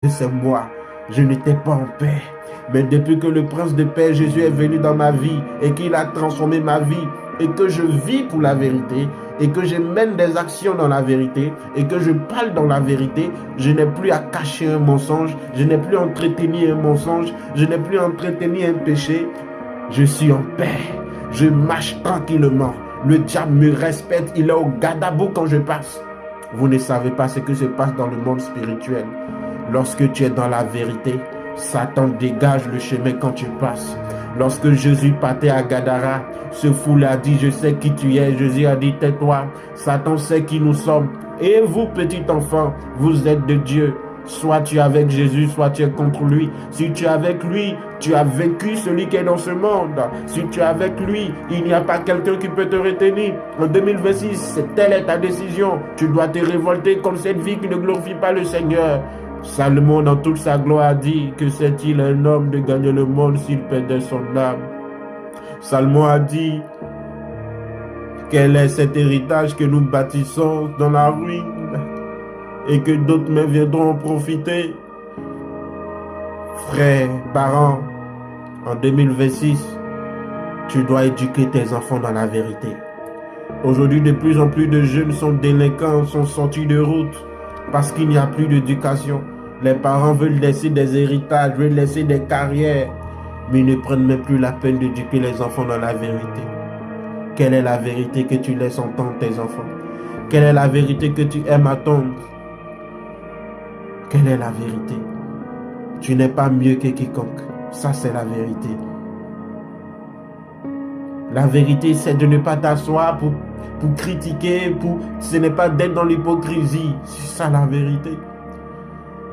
c'est moi. Je n'étais pas en paix. Mais depuis que le prince de paix, Jésus, est venu dans ma vie et qu'il a transformé ma vie et que je vis pour la vérité et que je mène des actions dans la vérité et que je parle dans la vérité, je n'ai plus à cacher un mensonge, je n'ai plus à entretenir un mensonge, je n'ai plus à entretenir un péché. Je suis en paix. Je marche tranquillement. Le diable me respecte. Il est au gadabou quand je passe. Vous ne savez pas ce que se passe dans le monde spirituel. Lorsque tu es dans la vérité, Satan dégage le chemin quand tu passes. Lorsque Jésus partait à Gadara, ce fou a dit, je sais qui tu es. Jésus a dit, tais-toi. Satan sait qui nous sommes. Et vous, petit enfant, vous êtes de Dieu. Soit tu es avec Jésus, soit tu es contre lui. Si tu es avec lui, tu as vaincu celui qui est dans ce monde. Si tu es avec lui, il n'y a pas quelqu'un qui peut te retenir. En 2026, telle est ta décision. Tu dois te révolter contre cette vie qui ne glorifie pas le Seigneur. Salomon, dans toute sa gloire, a dit que c'est-il un homme de gagner le monde s'il perdait son âme. Salomon a dit, quel est cet héritage que nous bâtissons dans la ruine et que d'autres mains viendront en profiter. Frères, parents, en 2026, tu dois éduquer tes enfants dans la vérité. Aujourd'hui, de plus en plus de jeunes sont délinquants, sont sortis de route parce qu'il n'y a plus d'éducation. Les parents veulent laisser des héritages, veulent laisser des carrières, mais ils ne prennent même plus la peine d'éduquer les enfants dans la vérité. Quelle est la vérité que tu laisses entendre tes enfants? Quelle est la vérité que tu aimes attendre? Quelle est la vérité? Tu n'es pas mieux que quiconque. Ça, c'est la vérité. La vérité, c'est de ne pas t'asseoir pour critiquer, ce n'est pas d'être dans l'hypocrisie. C'est ça la vérité.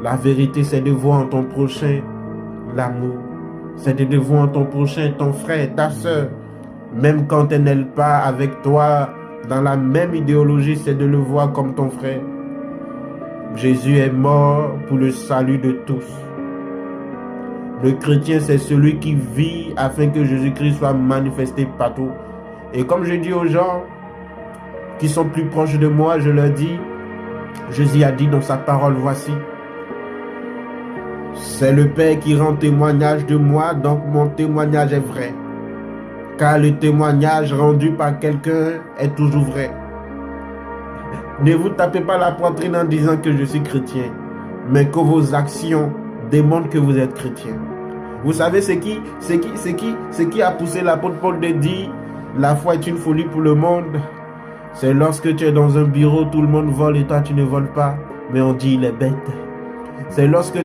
La vérité, c'est de voir en ton prochain l'amour. C'est de voir en ton prochain ton frère, ta soeur. Même quand elle n'est pas avec toi dans la même idéologie, c'est de le voir comme ton frère. Jésus est mort pour le salut de tous. Le chrétien, c'est celui qui vit afin que Jésus-Christ soit manifesté partout. Et comme je dis aux gens qui sont plus proches de moi, je leur dis, Jésus a dit dans sa parole, voici, c'est le Père qui rend témoignage de moi, donc mon témoignage est vrai. Car le témoignage rendu par quelqu'un est toujours vrai. Ne vous tapez pas la poitrine en disant que je suis chrétien, mais que vos actions démontrent que vous êtes chrétien. Vous savez c'est qui a poussé l'apôtre Paul de dire la foi est une folie pour le monde? C'est lorsque tu es dans un bureau, tout le monde vole et toi tu ne voles pas, mais on dit il est bête. C'est lorsque